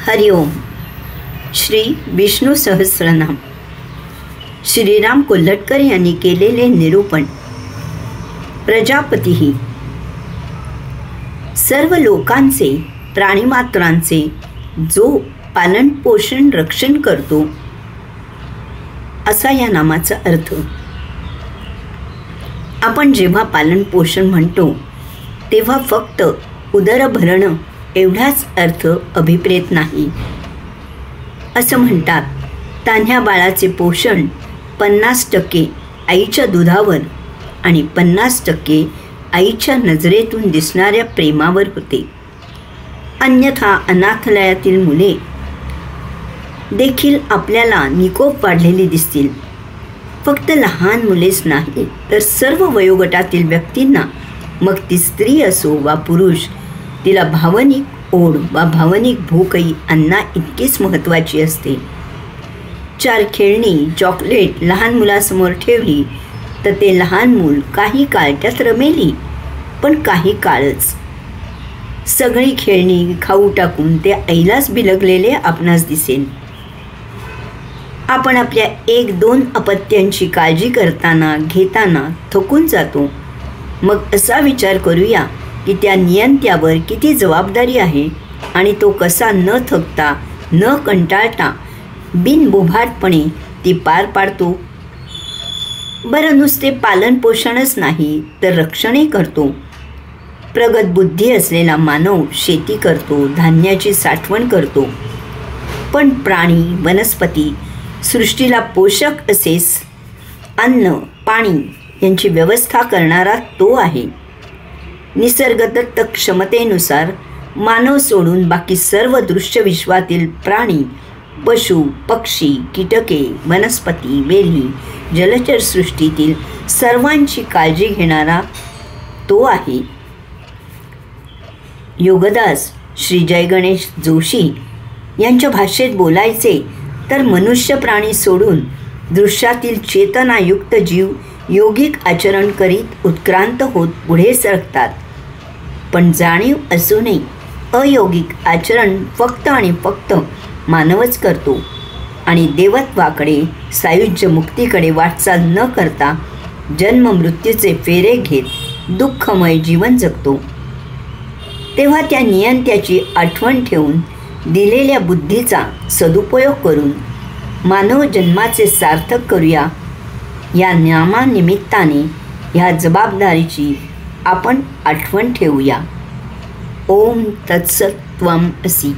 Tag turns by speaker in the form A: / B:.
A: हरिओम. श्री विष्णू सहस्रनाम. श्रीराम कोल्हटकर यांनी केलेले निरूपण. प्रजापती सर्व लोकांचे, प्राणीमात्रांचे जो पालन पोषण रक्षण करतो, असा या नामाचा अर्थ. आपण जेव्हा पालन पोषण म्हणतो तेव्हा फक्त उदर भरणं एवढाच अर्थ अभिप्रेत नाही. असं म्हणतात, तान्ह्या बाळाचे पोषण 50% आईच्या दुधावर आणि 50% आईच्या नजरेतून दिसणाऱ्या प्रेमावर होते. अन्यथा अनाथालयातील मुले देखील आपल्याला निकोप वाढलेली दिसतील. फक्त लहान मुलेच नाही तर सर्व वयोगटातील व्यक्तींना, मग ती स्त्री असो वा पुरुष, तिला भावनिक ओढ वा भावनिक भूकही अन्ना इतकीच महत्त्वाची असते. 4 खेळणी, चॉकलेट लहान मुलासमोर ठेवली तर ते लहान मूल काही काळ त्यात रमेली, पण काही काळच. सगळी खेळणी खाऊ टाकून ते आईलाच बिलगलेले आपणास दिसेल. आपण आपल्या 1-2 अपत्यांची काळजी करताना घेताना थकून जातो. मग असा विचार करूया की त्या नियंत्यावर किती जबाबदारी आहे आणि तो कसा न थकता न कंटाळता बिनबोभाटपणे ती पार पाडतो. बरं, नुसते पालनपोषणच नाही तर रक्षणही करतो. प्रगत बुद्धी असलेला मानव शेती करतो, धान्याची साठवण करतो, पण प्राणी, वनस्पती, सृष्टीला पोषक असेच अन्न, पाणी यांची व्यवस्था करणारा तो आहे. निसर्गदत्त क्षमतेनुसार मानव सोडून बाकी सर्व दृश्य विश्वातील प्राणी, पशु, पक्षी, कीटके, वनस्पती, वेली, जलचर सृष्टीतील सर्वांची काळजी घेणारा तो आहे. योगदास श्री जय गणेश जोशी यांच्या भाषेत बोलायचे तर मनुष्य प्राणी सोडून दृश्यातील चेतनायुक्त जीव योगिक आचरण करीत उत्क्रांत होत पुढे सरकतात. पण जाणीव असूनही अयोगिक आचरण फक्त आणि फक्त मानवच करतो आणि देवत्वाकडे, सायुज्य मुक्तीकडे वाटचाल न करता जन्म मृत्यूचे फेरे घेत दुःखमय जीवन जगतो. तेव्हा त्या नियंत्याची आठवण ठेवून दिलेल्या बुद्धीचा सदुपयोग करून मानव जन्माचे सार्थक करूया. या नामानिमित्ताने ह्या जबाबदारीची आपण आठवण ठेवूया. ओम तत्सत त्वम असि.